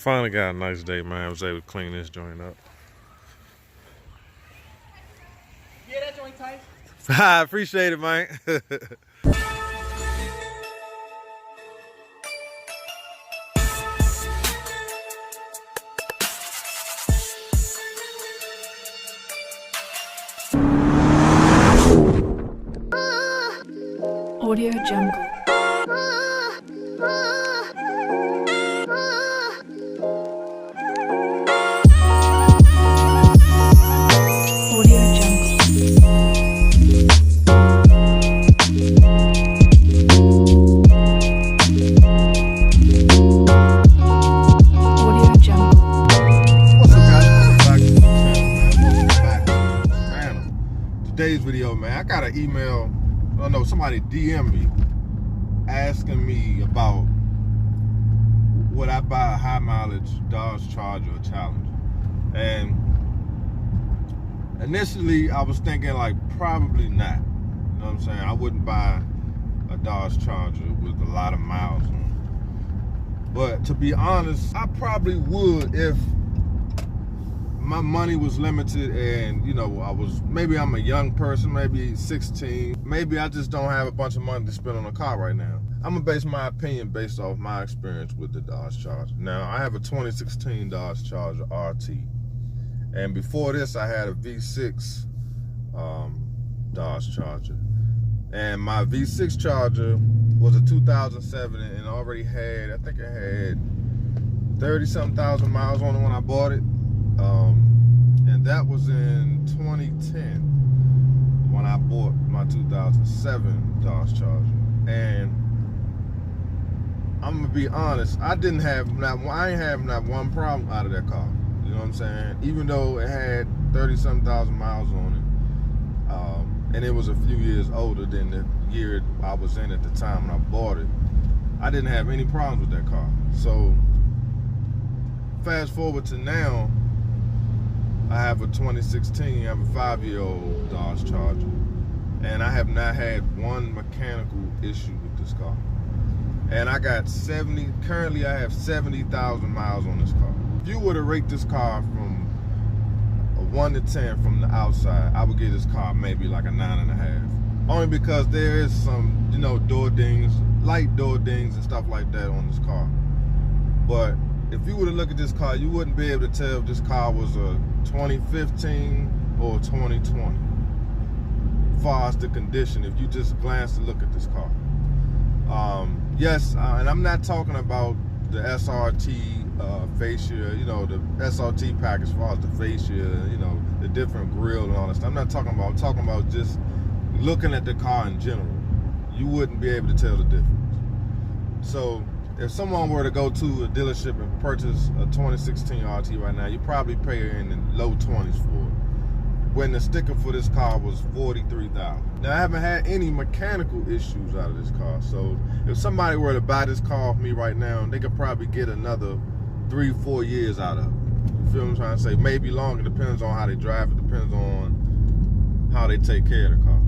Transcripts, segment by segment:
Finally got a nice day, man. I was able to clean this joint up. Yeah, that joint tight. I appreciate it, man. Audio Jungle. Audio Jungle. Audio Jungle. What's up, guys? Welcome back to the channel, man. Today's video, man, I got an email. I know somebody DM'd me asking me about would I buy a high mileage Dodge Charger or Challenger. And initially I was thinking like probably not. You know what I'm saying? I wouldn't buy a Dodge Charger with a lot of miles on it. But to be honest, I probably would if my money was limited and, you know, maybe I'm a young person, maybe 16. Maybe I just don't have a bunch of money to spend on a car right now. I'm gonna base my opinion based off my experience with the Dodge Charger. Now, I have a 2016 Dodge Charger RT. And before this, I had a V6 Dodge Charger. And my V6 Charger was a 2007 and already had, I think it had 30-something thousand miles on it when I bought it. And that was in 2010 when I bought my 2007 Dodge Charger. And I'm gonna be honest, I ain't have not one problem out of that car. You know what I'm saying? Even though it had 30-something thousand miles on it, and it was a few years older than the year I was in at the time when I bought it, I didn't have any problems with that car. So fast forward to now, I have a 2016, I have a 5-year-old Dodge Charger, and I have not had one mechanical issue with this car. And I got currently I have 70,000 miles on this car. If you were to rate this car from a 1 to 10 from the outside, I would give this car maybe like a 9.5. Only because there is some, you know, door dings, light door dings and stuff like that on this car. But if you were to look at this car, you wouldn't be able to tell if this car was a 2015 or 2020. As far as the condition, if you just glance to look at this car. Yes, and I'm not talking about the SRT fascia, you know, the SRT package as far as the fascia, you know, the different grille and all that stuff. I'm talking about just looking at the car in general. You wouldn't be able to tell the difference. So if someone were to go to a dealership and purchase a 2016 RT right now, you probably pay in the low 20s for it, when the sticker for this car was $43,000. Now, I haven't had any mechanical issues out of this car, so if somebody were to buy this car off me right now, they could probably get another 3-4 years out of it. You feel what I'm trying to say? Maybe longer, depends on how they drive it, depends on how they take care of the car.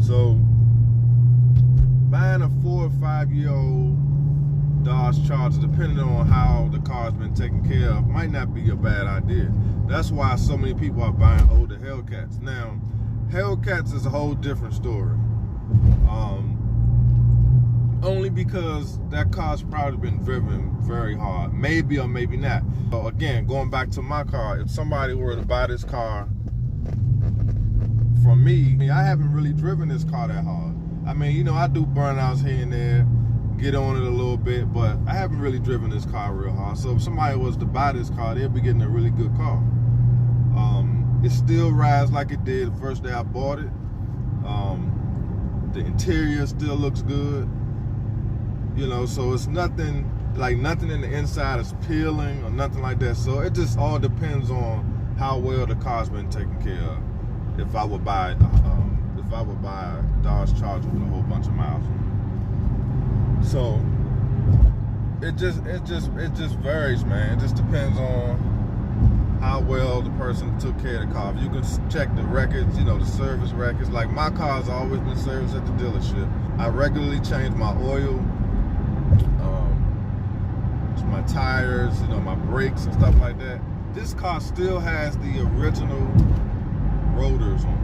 So buying a 4 or 5-year-old Dodge Charger, depending on how the car's been taken care of, might not be a bad idea. That's why so many people are buying older Hellcats. Now, Hellcats is a whole different story. Only because that car's probably been driven very hard. Maybe or maybe not. So again, going back to my car, if somebody were to buy this car from me, I haven't really driven this car that hard. I mean, you know, I do burnouts here and there, get on it a little bit, but I haven't really driven this car real hard. So if somebody was to buy this car, they'll be getting a really good car. It still rides like it did the first day I bought it. The interior still looks good. You know, so it's nothing in the inside is peeling or nothing like that. So it just all depends on how well the car's been taken care of. If I would buy a Dodge Charger with a whole bunch of miles on it. So it just varies, man. It just depends on how well the person took care of the car. If you can check the records, you know, the service records. Like my car's always been serviced at the dealership. I regularly change my oil. my tires, you know, my brakes and stuff like that. This car still has the original rotors on it.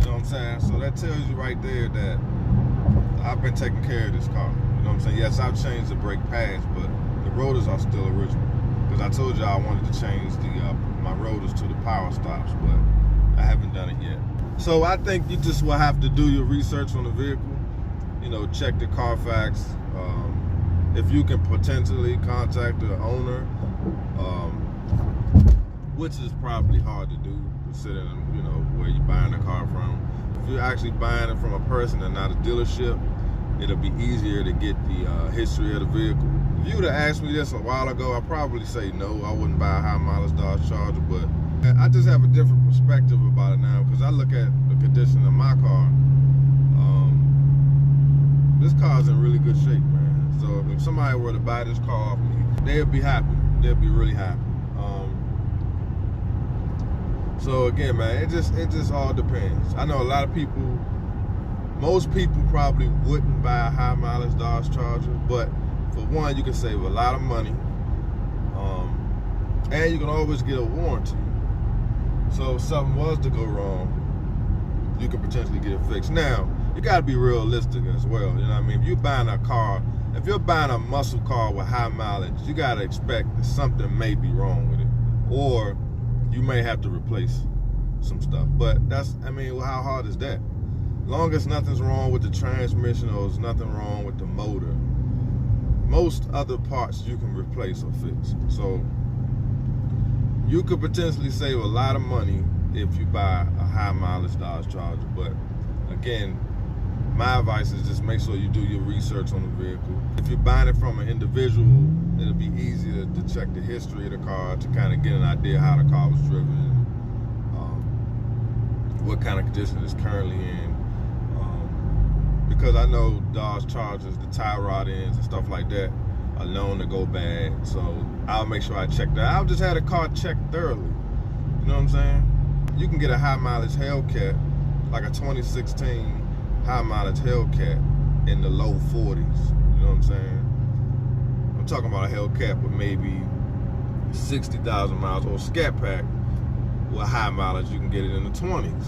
You know what I'm saying? So that tells you right there that I've been taking care of this car. You know what I'm saying? Yes, I've changed the brake pads, but the rotors are still original. Because I told you I wanted to change my rotors to the power stops, but I haven't done it yet. So I think you just will have to do your research on the vehicle. You know, check the Carfax. If you can potentially contact the owner, which is probably hard to do, considering, you know, where you're buying the car from. If you're actually buying it from a person and not a dealership, it'll be easier to get the history of the vehicle. If you would have asked me this a while ago, I'd probably say no, I wouldn't buy a high mileage Dodge Charger, but I just have a different perspective about it now because I look at the condition of my car. This car's in really good shape, man. So if somebody were to buy this car off me, they'd be happy. They'd be really happy. So again, man, it just all depends. I know a lot of people, most people probably wouldn't buy a high mileage Dodge Charger, but for one, you can save a lot of money, and you can always get a warranty. So if something was to go wrong, you could potentially get it fixed. Now, you gotta be realistic as well, you know what I mean? If you're buying a car, if you're buying a muscle car with high mileage, you gotta expect that something may be wrong with it, or you may have to replace some stuff. But that's, I mean, well, how hard is that? Long as nothing's wrong with the transmission or there's nothing wrong with the motor, most other parts you can replace or fix. So you could potentially save a lot of money if you buy a high mileage Dodge Charger. But again, my advice is just make sure you do your research on the vehicle. If you're buying it from an individual, it'll be easier to check the history of the car to kind of get an idea how the car was driven, what kind of condition it's currently in. Because I know Dodge Chargers, the tie rod ends and stuff like that are known to go bad. So I'll make sure I check that. I've just had a car checked thoroughly. You know what I'm saying? You can get a high mileage Hellcat, like a 2016 high mileage Hellcat in the low 40s. You know what I'm saying? I'm talking about a Hellcat with maybe 60,000 miles, or Scat Pack with high mileage, you can get it in the 20s.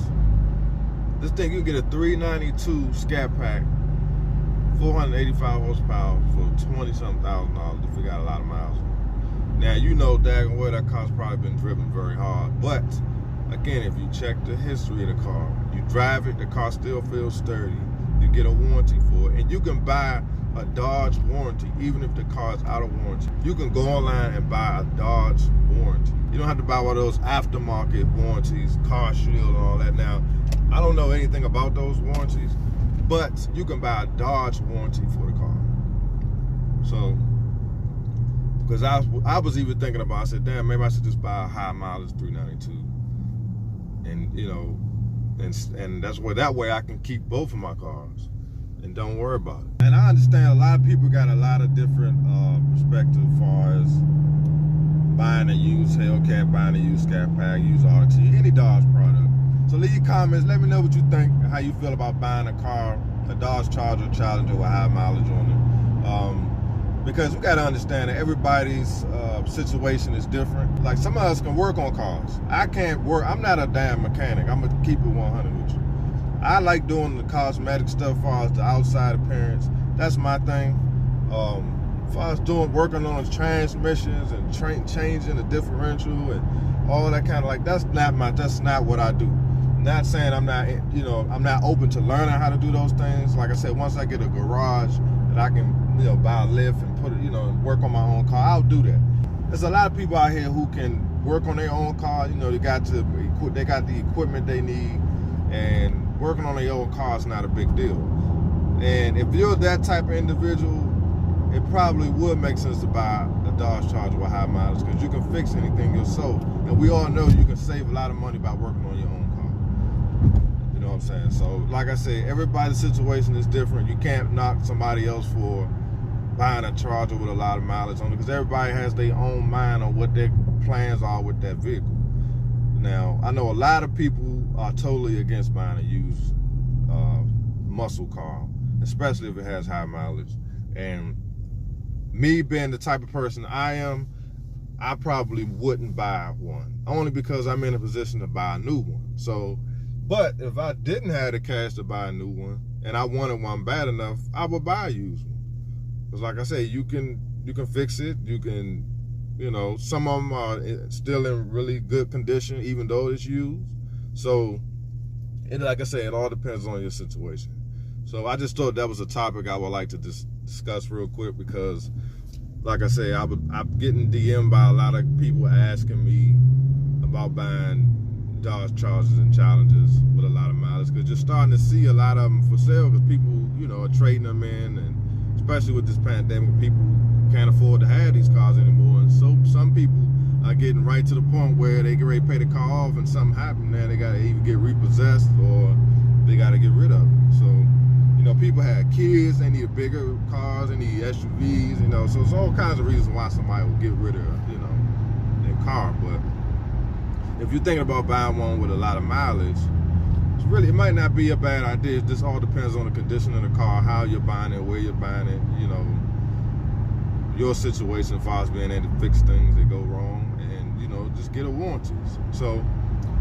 This thing, you can get a 392 Scat Pack, 485 horsepower for $20-something thousand if you got a lot of miles. Now, you know daggone well that car's probably been driven very hard, but again, if you check the history of the car, you drive it, the car still feels sturdy, you get a warranty for it, and you can buy a Dodge warranty even if the car is out of warranty. You can go online and buy a Dodge warranty. You don't have to buy one of those aftermarket warranties, Car Shield and all that. Now, I don't know anything about those warranties, but you can buy a Dodge warranty for the car. So, because I was even thinking about, I said, damn, maybe I should just buy a high mileage 392. And, you know, and that's where, that way I can keep both of my cars and don't worry about it. And I understand a lot of people got a lot of different perspectives as far as buying a used Hellcat, buying a used Scat Pack, used RT, any Dodge product. So leave your comments, let me know what you think, how you feel about buying a car, a Dodge Charger, Challenger with high mileage on it. Because you gotta understand that everybody's situation is different. Like, some of us can work on cars. I can't work, I'm not a damn mechanic, I'm gonna keep it 100 with you. I like doing the cosmetic stuff as far as the outside appearance. That's my thing. As far as working on the transmissions and changing the differential and all that kind of, like, that's not what I do. Not saying I'm not, you know, I'm not open to learning how to do those things. Like I said, once I get a garage that I can, you know, buy a lift and put it, you know, work on my own car, I'll do that. There's a lot of people out here who can work on their own car. You know, they got the equipment they need, and working on their own car is not a big deal. And if you're that type of individual, it probably would make sense to buy a Dodge Charger with high mileage, because you can fix anything yourself. And we all know you can save a lot of money by working on your own car. You know what I'm saying? So, like I said, everybody's situation is different. You can't knock somebody else for buying a Charger with a lot of mileage on it, because everybody has their own mind on what their plans are with that vehicle. Now, I know a lot of people are totally against buying a used muscle car, especially if it has high mileage. And me being the type of person I am, I probably wouldn't buy one, only because I'm in a position to buy a new one. So, but if I didn't have the cash to buy a new one and I wanted one bad enough, I would buy a used one. Because like I say, you can fix it. You can, you know, some of them are still in really good condition, even though it's used. So, like I say, it all depends on your situation. So I just thought that was a topic I would like to discuss real quick because, like I say, I'm getting DM'd by a lot of people asking me about buying Dodge Chargers and Challengers with a lot of mileage, because you're starting to see a lot of them for sale because people, you know, are trading them in, and especially with this pandemic, people can't afford to have these cars anymore, and so some people are getting right to the point where they get ready to pay the car off and something happened, now they got to either get repossessed or they got to get rid of it. So, you know, people have kids, they need bigger cars, they need SUVs, you know, so it's all kinds of reasons why somebody will get rid of, you know, their car. But if you're thinking about buying one with a lot of mileage, it might not be a bad idea. It just all depends on the condition of the car, how you're buying it, where you're buying it, you know, your situation as far as being able to fix things that go wrong, and, you know, just get a warranty. So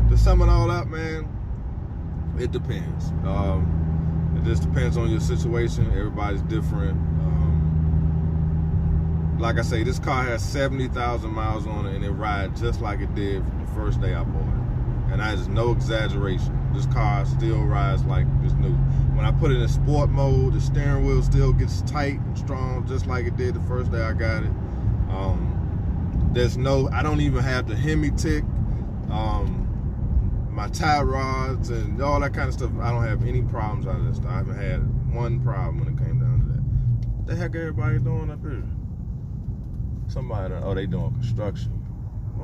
to sum it all up, man, it depends. It just depends on your situation. Everybody's different. Like I say, this car has 70,000 miles on it, and it rides just like it did the first day I bought it. And that is no exaggeration. This car still rides like it's new. When I put it in sport mode, the steering wheel still gets tight and strong, just like it did the first day I got it. I don't even have the Hemi tick. My tie rods and all that kind of stuff, I don't have any problems out of this stuff. I haven't had one problem when it came down to that. What the heck everybody doing up here? Somebody, oh, they doing construction.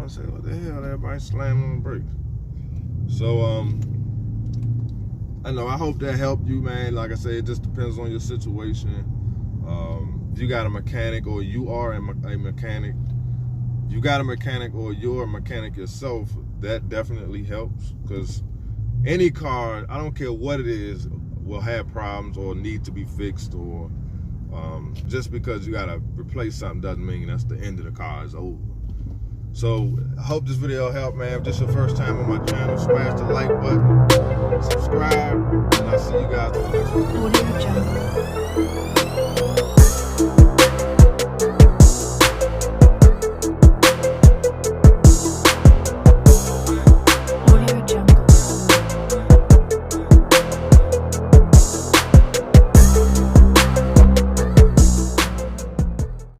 I said, what the hell, everybody slamming on the brakes. So, I know, I hope that helped you, man. Like I said, it just depends on your situation. If you got a mechanic or you are a mechanic, if you got a mechanic or you're a mechanic yourself, that definitely helps, because any car, I don't care what it is, will have problems or need to be fixed, or just because you gotta replace something doesn't mean that's the end of the car, is over. So I hope this video helped, man. If this is your first time on my channel, smash the like button, subscribe, and I'll see you guys on the next one. Audio Jungle.